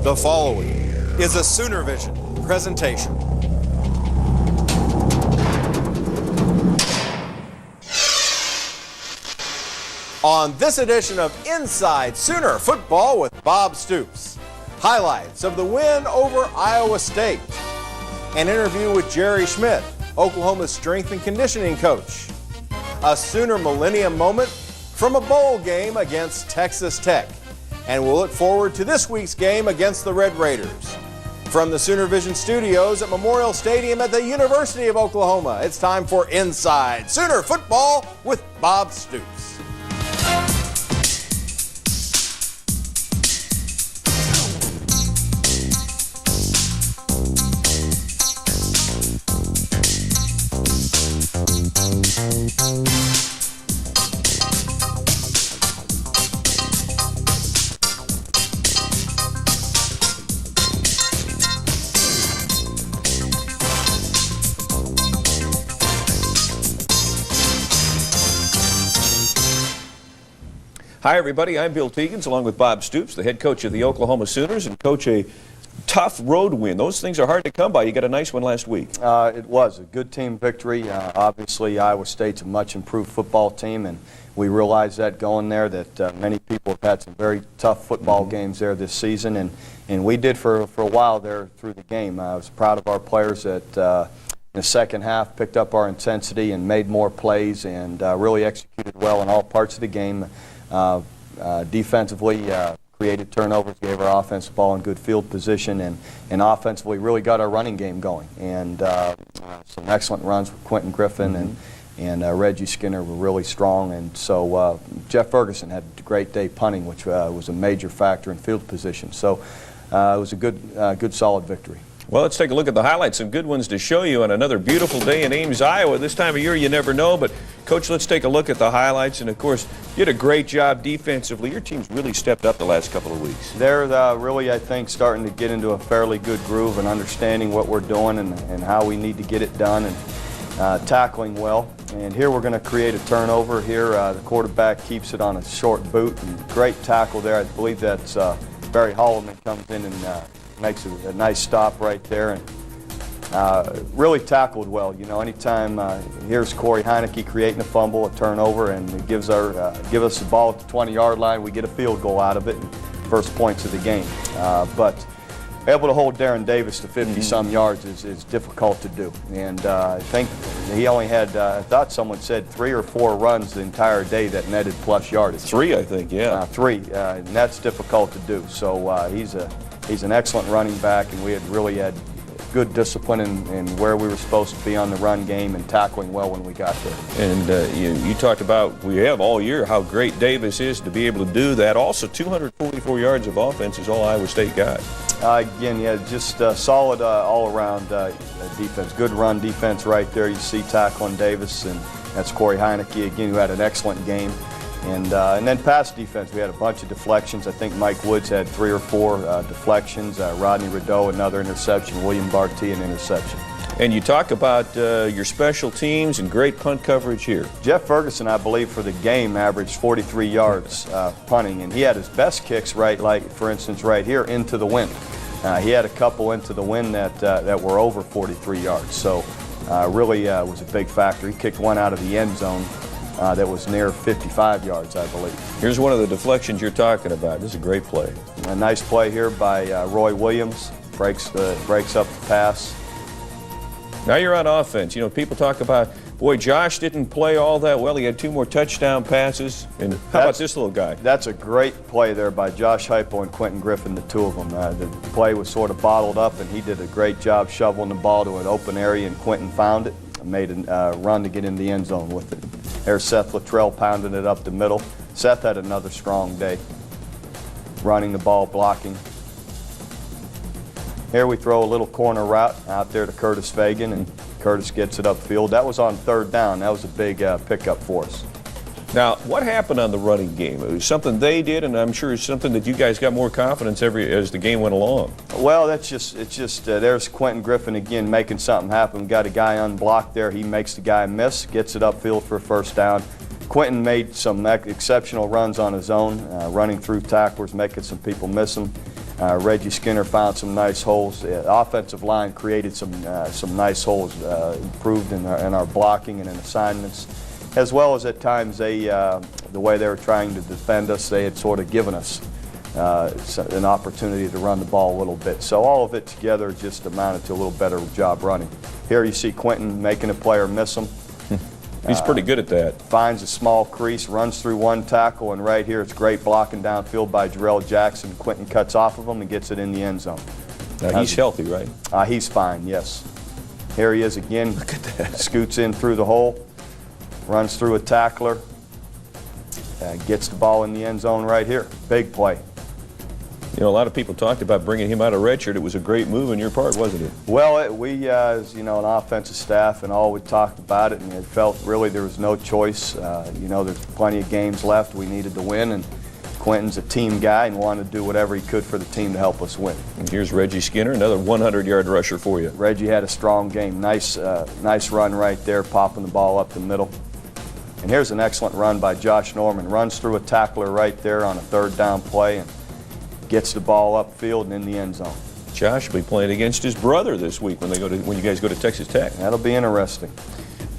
The following is a Sooner Vision presentation. On this edition of Inside Sooner Football with Bob Stoops, highlights of the win over Iowa State, an interview with Jerry Schmidt, Oklahoma's strength and conditioning coach, a Sooner Millennium moment from a bowl game against Texas Tech, and we'll look forward to this week's game against the Red Raiders. From the Sooner Vision studios at Memorial Stadium at the University of Oklahoma, it's time for Inside Sooner Football with Bob Stoops. Hi, everybody. I'm Bill Tegans, along with Bob Stoops, the head coach of the Oklahoma Sooners, and coach a tough road win. Those things are hard to come by. You got a nice one last week. It was a good team victory. Obviously, Iowa State's a much improved football team, and we realized that going there that many people have had some very tough football games there this season, and we did for a while there through the game. I was proud of our players that in the second half picked up our intensity and made more plays and really executed well in all parts of the game. Defensively, created turnovers, gave our offense the ball in good field position, and offensively really got our running game going. And some excellent runs with Quenton Griffin and Reggie Skinner were really strong. And so Jeff Ferguson had a great day punting, which was a major factor in field position. So it was a good solid victory. Well, let's take a look at the highlights. Some good ones to show you on another beautiful day in Ames, Iowa. This time of year, you never know. But, Coach, let's take a look at the highlights. And, of course, you did a great job defensively. Your team's really stepped up the last couple of weeks. They're really, I think, starting to get into a fairly good groove and understanding what we're doing and how we need to get it done and tackling well. And here we're going to create a turnover here. The quarterback keeps it on a short boot. And great tackle there. I believe that's Barry Holloman comes in and makes a nice stop right there, and really tackled well. You know, anytime here's Corey Heineke creating a fumble, a turnover, and it give us the ball at the 20-yard line. We get a field goal out of it, and first points of the game. But able to hold Darren Davis to 50-some yards is difficult to do. And I think he only had, I thought someone said 3 or 4 runs the entire day that netted plus yardage. 3, I think, yeah. 3, and that's difficult to do. So he's an excellent running back, and we really had good discipline in where we were supposed to be on the run game and tackling well when we got there. And you talked about, we have all year, how great Davis is to be able to do that. Also, 244 yards of offense is all Iowa State got. Again, yeah, just solid all-around defense. Good run defense right there. You see tackling Davis, and that's Corey Heineke, again, who had an excellent game. And then pass defense, we had a bunch of deflections. I think Mike Woods had 3 or 4 deflections. Rodney Rideau, another interception. William Barty, an interception. And you talk about your special teams and great punt coverage here. Jeff Ferguson, I believe, for the game averaged 43 yards punting, and he had his best kicks for instance, right here into the wind. He had a couple into the wind that were over 43 yards. So really was a big factor. He kicked one out of the end zone. That was near 55 yards, I believe. Here's one of the deflections you're talking about. This is a great play. A nice play here by Roy Williams. Breaks up the pass. Now you're on offense. You know, people talk about, boy, Josh didn't play all that well. He had 2 more touchdown passes. And how about this little guy? That's a great play there by Josh Heupel and Quenton Griffin, the two of them. The play was sort of bottled up, and he did a great job shoveling the ball to an open area, and Quenton found it. Made a run to get in the end zone with it. There's Seth Luttrell pounding it up the middle. Seth had another strong day, running the ball, blocking. Here we throw a little corner route out there to Curtis Fagan, and Curtis gets it upfield. That was on 3rd down. That was a big pickup for us. Now, what happened on the running game? It was something they did, and I'm sure it's something that you guys got more confidence as the game went along. Well, it's just there's Quenton Griffin again making something happen. We got a guy unblocked there. He makes the guy miss, gets it upfield for a first down. Quenton made some exceptional runs on his own, running through tacklers, making some people miss him. Reggie Skinner found some nice holes. The offensive line created some nice holes, improved in our blocking and in assignments, as well as at times the way they were trying to defend us, they had sort of given us an opportunity to run the ball a little bit. So all of it together just amounted to a little better job running. Here you see Quenton making a player miss him. He's pretty good at that. Finds a small crease, runs through one tackle, and right here it's great blocking downfield by Jarrell Jackson. Quenton cuts off of him and gets it in the end zone. Now he's healthy, right? He's fine, yes. Here he is again. Look at that. Scoots in through the hole, runs through a tackler, gets the ball in the end zone right here. Big play. You know, a lot of people talked about bringing him out of redshirt. It was a great move on your part, wasn't it? Well, we, as you know, an offensive staff and all, we talked about it, and it felt really there was no choice. You know, there's plenty of games left. We needed to win, and Quenton's a team guy and wanted to do whatever he could for the team to help us win. And here's Reggie Skinner, another 100-yard rusher for you. Reggie had a strong game. Nice run right there, popping the ball up the middle. And here's an excellent run by Josh Norman. Runs through a tackler right there on a third down play and gets the ball upfield and in the end zone. Josh will be playing against his brother this week when you guys go to Texas Tech. That'll be interesting.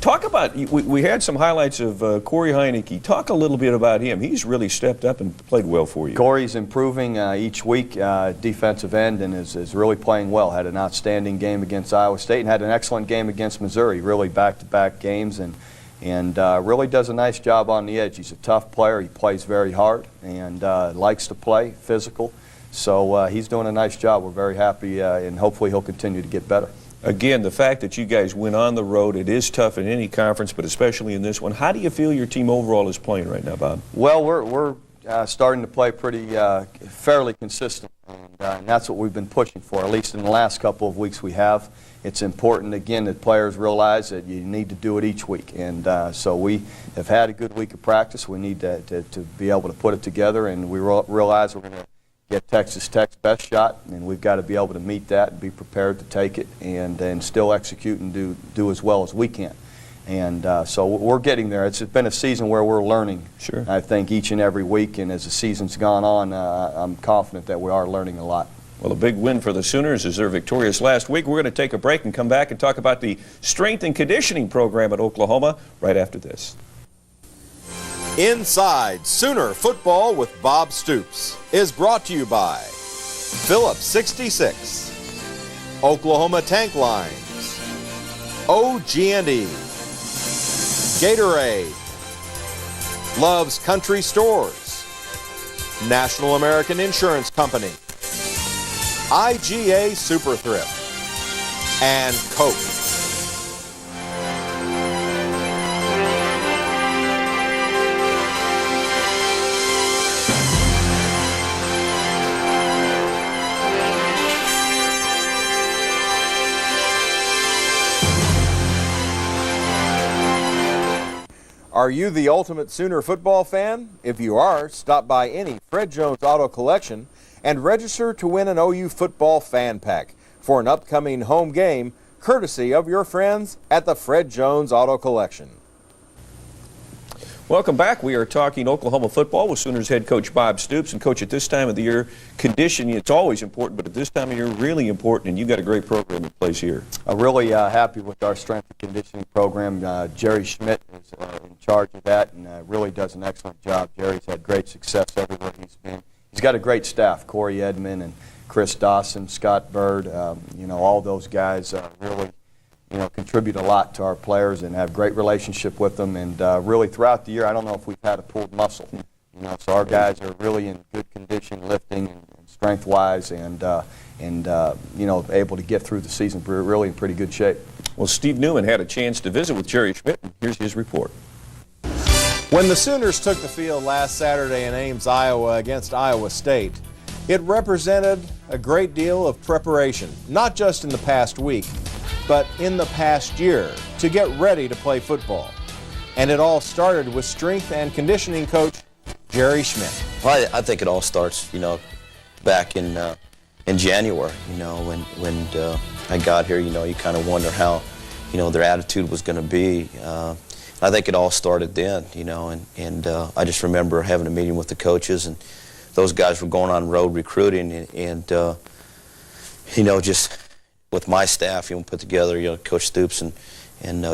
Talk about, we had some highlights of Corey Heineke. Talk a little bit about him. He's really stepped up and played well for you. Corey's improving each week, defensive end, and is really playing well. Had an outstanding game against Iowa State and had an excellent game against Missouri. Really back-to-back games, and really does a nice job on the edge. He's a tough player. He plays very hard and likes to play, physical. So he's doing a nice job. We're very happy, and hopefully he'll continue to get better. Again, the fact that you guys went on the road, it is tough in any conference, but especially in this one. How do you feel your team overall is playing right now, Bob? Well, we're starting to play pretty fairly consistent, and that's what we've been pushing for, at least in the last couple of weeks we have. It's important, again, that players realize that you need to do it each week. And so we have had a good week of practice. We need to be able to put it together, and we realize we're going to get Texas Tech's best shot, and we've got to be able to meet that and be prepared to take it and still execute and do as well as we can. And so we're getting there. It's been a season where we're learning, sure, I think, each and every week. And as the season's gone on, I'm confident that we are learning a lot. Well, a big win for the Sooners as they're victorious last week. We're going to take a break and come back and talk about the strength and conditioning program at Oklahoma right after this. Inside Sooner Football with Bob Stoops is brought to you by Phillips 66, Oklahoma Tank Lines, OG&E, Gatorade, Love's Country Stores, National American Insurance Company, IGA Super Thrift, and Coke. Are you the ultimate Sooner football fan? If you are, stop by any Fred Jones Auto Collection and register to win an OU football fan pack for an upcoming home game, courtesy of your friends at the Fred Jones Auto Collection. Welcome back. We are talking Oklahoma football with Sooners head coach Bob Stoops. And coach, at this time of the year, conditioning, it's always important, but at this time of year, really important, and you've got a great program in place here. I'm really happy with our strength and conditioning program. Jerry Schmidt is in charge of that and really does an excellent job. Jerry's had great success everywhere he's been. He's got a great staff, Corey Edmond and Chris Dawson, Scott Bird, all those guys really contribute a lot to our players and have great relationship with them. And really throughout the year, I don't know if we've had a pulled muscle. So our guys are really in good condition, lifting and strength-wise, and able to get through the season really in pretty good shape. Well, Steve Newman had a chance to visit with Jerry Schmidt, and here's his report. When the Sooners took the field last Saturday in Ames, Iowa against Iowa State, it represented a great deal of preparation, not just in the past week, but in the past year, to get ready to play football. And it all started with strength and conditioning coach Jerry Schmidt. Well, I think it all starts, back in January, when I got here, you kind of wonder how, their attitude was going to be. I think it all started then, and I just remember having a meeting with the coaches, and those guys were going on road recruiting, and you know, just with my staff, you know, put together, you know, Coach Stoops and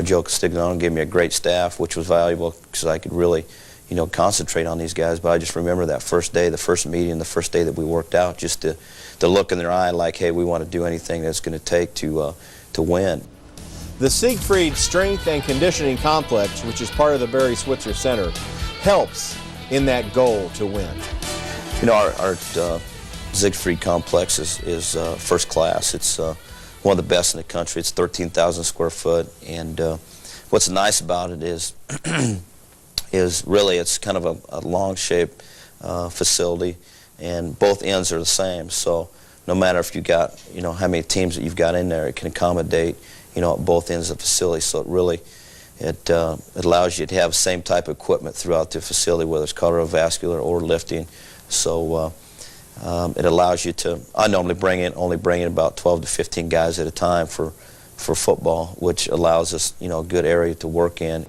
Joe Castiglione gave me a great staff, which was valuable because I could really, you know, concentrate on these guys. But I just remember that first day, the first meeting, the first day that we worked out, just to look in their eye like, hey, we want to do anything that's going to take to win. The Siegfried Strength and Conditioning Complex, which is part of the Barry Switzer Center, helps in that goal to win. You know, our Siegfried complex is first class. It's one of the best in the country. It's 13,000 square foot, and what's nice about it is really it's kind of a long-shaped facility, and both ends are the same. So no matter if you got, you know, how many teams that you've got in there, it can accommodate, you know, at both ends of the facility. So it really it allows you to have the same type of equipment throughout the facility, whether it's cardiovascular or lifting. So it allows you to, I normally only bring in about 12 to 15 guys at a time for football, which allows us, you know, a good area to work in.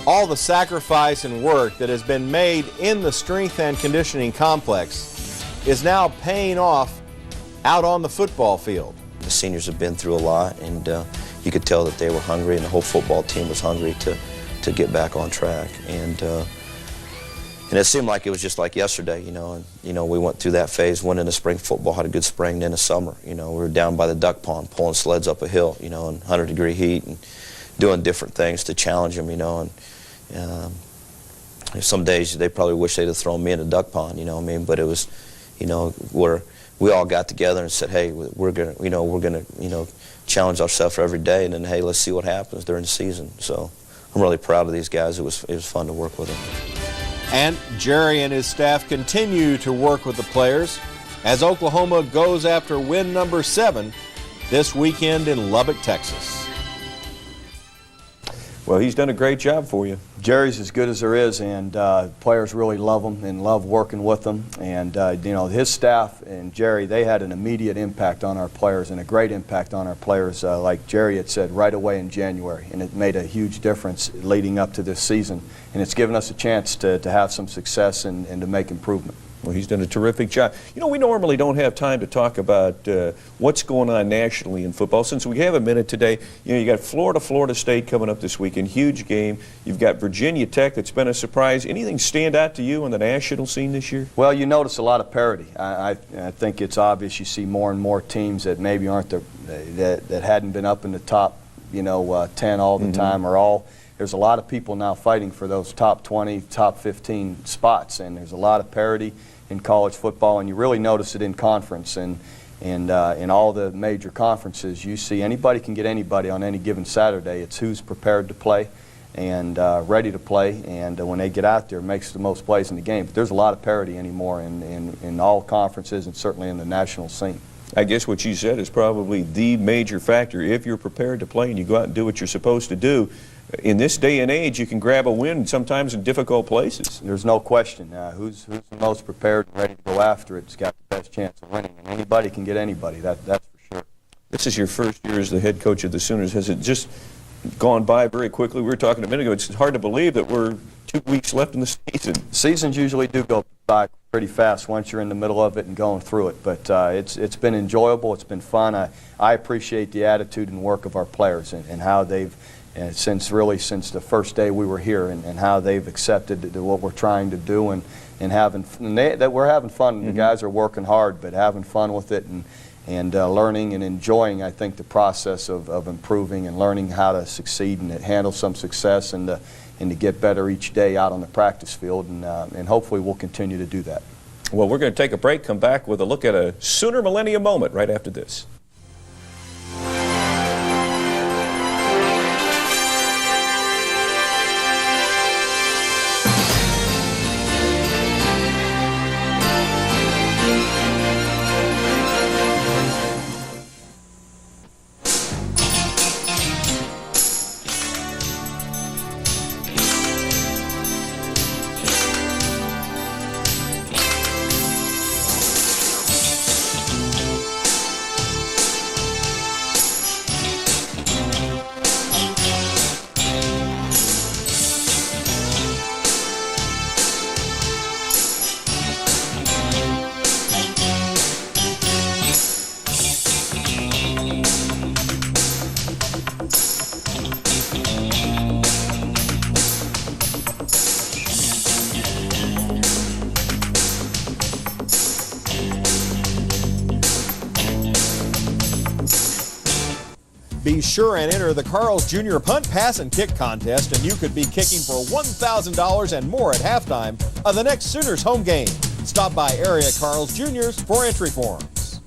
All the sacrifice and work that has been made in the Strength and Conditioning Complex is now paying off out on the football field. The seniors have been through a lot, and you could tell that they were hungry, and the whole football team was hungry to get back on track. And it seemed like it was just like yesterday, you know. And you know, we went through that phase, went into spring football, had a good spring, then a summer. You know, we were down by the duck pond pulling sleds up a hill, you know, in 100-degree heat, and doing different things to challenge them, you know. And some days they probably wish they'd have thrown me in the duck pond, you know what I mean? But it was, you know, where we all got together and said, hey, we're gonna challenge ourselves every day, and then hey, let's see what happens during the season. So I'm really proud of these guys. It was fun to work with them. And Jerry and his staff continue to work with the players as Oklahoma goes after win number 7 this weekend in Lubbock, Texas. Well, he's done a great job for you. Jerry's as good as there is, and players really love him and love working with them. And you know, his staff and Jerry, they had an immediate impact on our players and a great impact on our players, like Jerry had said, right away in January. And it made a huge difference leading up to this season. And it's given us a chance to have some success and to make improvement. Well, he's done a terrific job. You know, we normally don't have time to talk about what's going on nationally in football. Since we have a minute today, you know, you got Florida State coming up this weekend, huge game. You've got Virginia Tech that's been a surprise. Anything stand out to you on the national scene this year? Well, you notice a lot of parity. I think it's obvious you see more and more teams that maybe aren't that hadn't been up in the top, you know, 10 all the time or all. There's a lot of people now fighting for those top 20, top 15 spots, and there's a lot of parity in college football, and you really notice it in conference. And in all the major conferences, you see anybody can get anybody on any given Saturday. It's who's prepared to play and ready to play, and when they get out there, makes the most plays in the game. But there's a lot of parity anymore in all conferences and certainly in the national scene. I guess what you said is probably the major factor. If you're prepared to play and you go out and do what you're supposed to do, in this day and age, you can grab a win sometimes in difficult places. There's no question. Who's the most prepared and ready to go after it's got the best chance of winning. And anybody can get anybody, that's for sure. This is your first year as the head coach of the Sooners. Has it just gone by very quickly? We were talking a minute ago. It's hard to believe that we're 2 weeks left in the season. Seasons usually do go by pretty fast once you're in the middle of it and going through it. But it's been enjoyable. It's been fun. I appreciate the attitude and work of our players and how they've, since the first day we were here, and how they've accepted what we're trying to do and that we're having fun. The guys are working hard, but having fun with it and learning and enjoying, I think, the process of improving and learning how to succeed and handle some success and to get better each day out on the practice field, and hopefully we'll continue to do that. Well, we're going to take a break, come back with a look at a Sooner Millennium moment right after this. Be sure and enter the Carl's Jr. Punt, Pass, and Kick contest, and you could be kicking for $1,000 and more at halftime of the next Sooners home game. Stop by area Carl's Jr.'s for entry forms.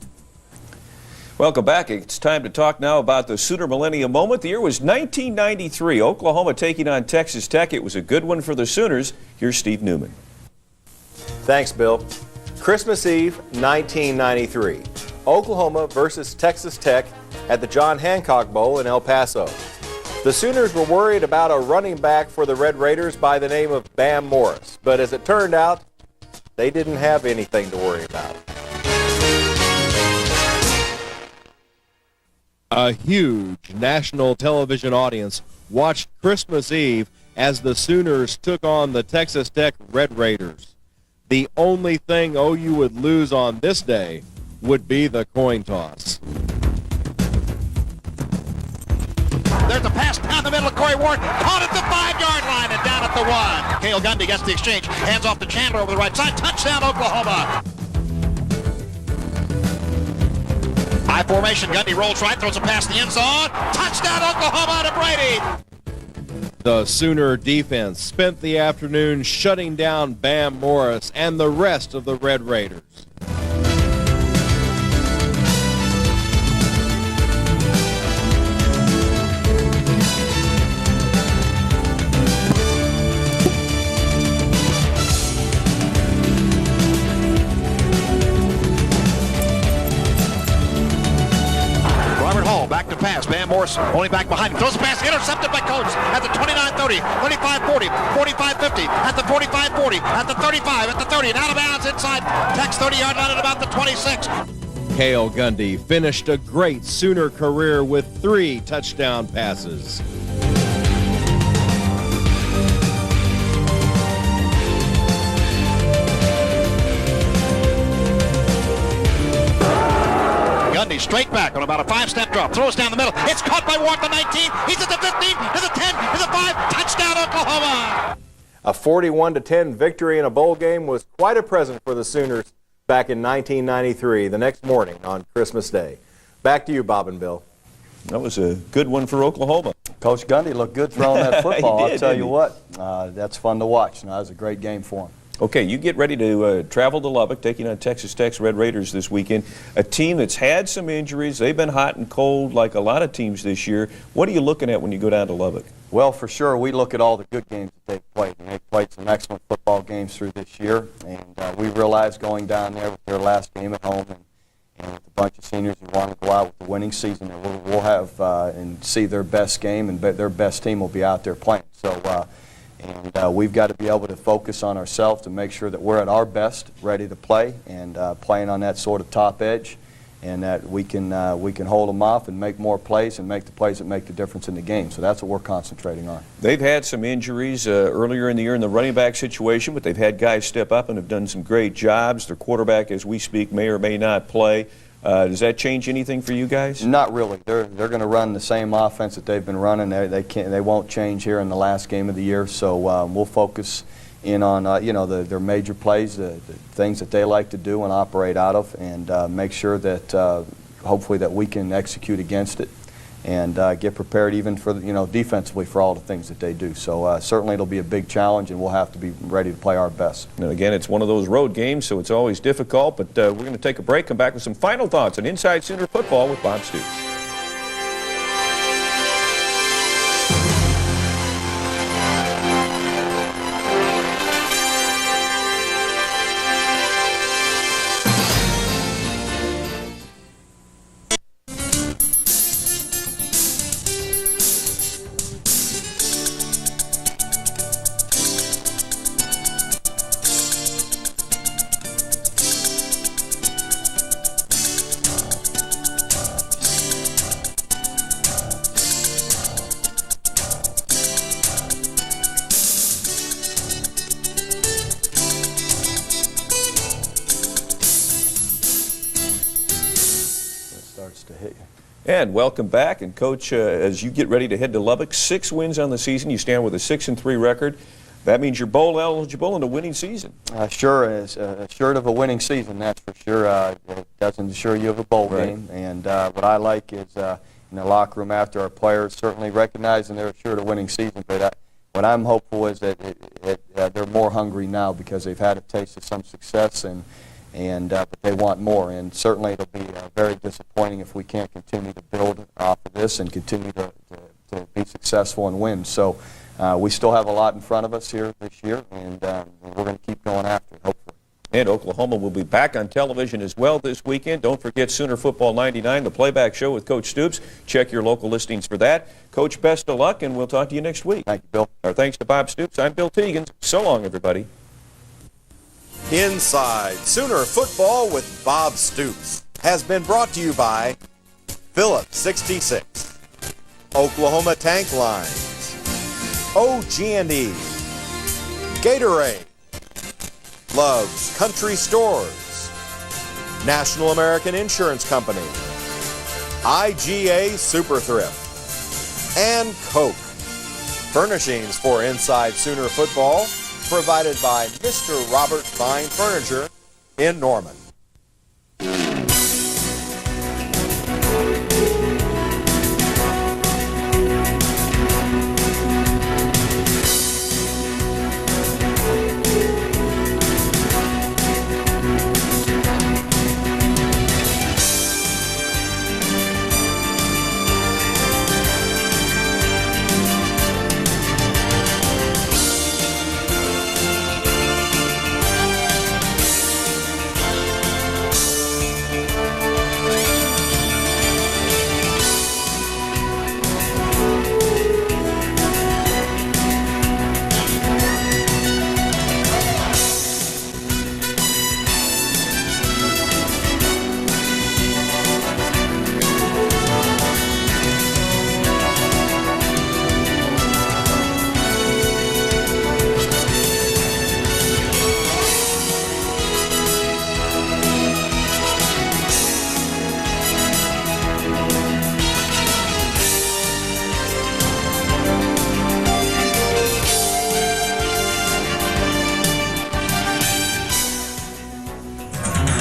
Welcome back. It's time to talk now about the Sooner Millennium moment. The year was 1993. Oklahoma taking on Texas Tech. It was a good one for the Sooners. Here's Steve Newman. Thanks, Bill. Christmas Eve, 1993. Oklahoma versus Texas Tech at the John Hancock Bowl in El Paso. The Sooners were worried about a running back for the Red Raiders by the name of Bam Morris, but as it turned out, they didn't have anything to worry about. A huge national television audience watched Christmas Eve as the Sooners took on the Texas Tech Red Raiders. The only thing OU would lose on this day would be the coin toss. There's a pass down the middle of Corey Ward, caught at the 5-yard line and down at the 1. Cale Gundy gets the exchange, hands off to Chandler over the right side, touchdown Oklahoma. High formation, Gundy rolls right, throws a pass in the end zone, touchdown Oklahoma to Brady. The Sooner defense spent the afternoon shutting down Bam Morris and the rest of the Red Raiders. Back to pass. Bam Morris only back behind him. Throws a pass intercepted by Coates at the 29-30, 25-40, 45-50, at the 45-40, at the 35, at the 30, and out of bounds inside Tech's 30-yard line at about the 26. Cale Gundy finished a great Sooner career with 3 touchdown passes. Gundy straight back on about a 5-step drop, throws down the middle. It's caught by Ward at the 19. He's at the 15, to the 10, to the 5. Touchdown Oklahoma. A 41-10 victory in a bowl game was quite a present for the Sooners back in 1993, the next morning on Christmas Day. Back to you, Bob and Bill. That was a good one for Oklahoma. Coach Gundy looked good throwing that football. He did, I'll tell you he? what, that's fun to watch. That was a great game for him. Okay, you get ready to travel to Lubbock, taking on Texas Tech's Red Raiders this weekend. A team that's had some injuries. They've been hot and cold like a lot of teams this year. What are you looking at when you go down to Lubbock? Well, for sure, we look at all the good games that they've played. And they've played some excellent football games through this year. And we realized going down there with their last game at home and with a bunch of seniors who want to go out with the winning season, that we'll have and see their best game, and their best team will be out there playing. So. We've got to be able to focus on ourselves to make sure that we're at our best, ready to play, and playing on that sort of top edge, and that we can hold them off and make more plays and make the plays that make the difference in the game. So that's what we're concentrating on. They've had some injuries earlier in the year in the running back situation, but they've had guys step up and have done some great jobs. Their quarterback, as we speak, may or may not play. Does that change anything for you guys? Not really. They're going to run the same offense that they've been running. They won't change here in the last game of the year. So we'll focus in on their major plays, the things that they like to do and operate out of, and make sure that hopefully that we can execute against it and get prepared even for defensively for all the things that they do. So certainly it'll be a big challenge, and we'll have to be ready to play our best. And again, it's one of those road games, so it's always difficult, but we're going to take a break, come back with some final thoughts on Inside Sooner Football with Bob Stoops. To hit you. And welcome back. And Coach, as you get ready to head to Lubbock, 6 wins on the season. You stand with a 6-3 record. That means you're bowl eligible in a winning season. Sure is. Assured of a winning season, that's for sure. It doesn't assure you of a bowl game. And what I like is in the locker room after our players, certainly recognizing they're assured a winning season. But what I'm hopeful is that they're more hungry now because they've had a taste of some success, but they want more. And certainly it'll be very disappointing if we can't continue to build off of this and continue to be successful and win. So we still have a lot in front of us here this year, and we're going to keep going after it, hopefully. And Oklahoma will be back on television as well this weekend. Don't forget Sooner Football 99, the playback show with Coach Stoops. Check your local listings for that. Coach, best of luck, and we'll talk to you next week. Thank you, Bill. Our thanks to Bob Stoops. I'm Bill Teagan. So long, everybody. Inside Sooner Football with Bob Stoops has been brought to you by Phillips 66, Oklahoma Tank Lines, OG&E, Gatorade, Love's Country Stores, National American Insurance Company, IGA Super Thrift, and Coke. Furnishings for Inside Sooner Football provided by Mr. Robert Fine Furniture in Norman.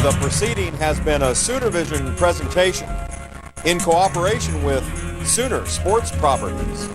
The proceeding has been a Sooner Vision presentation in cooperation with Sooner Sports Properties.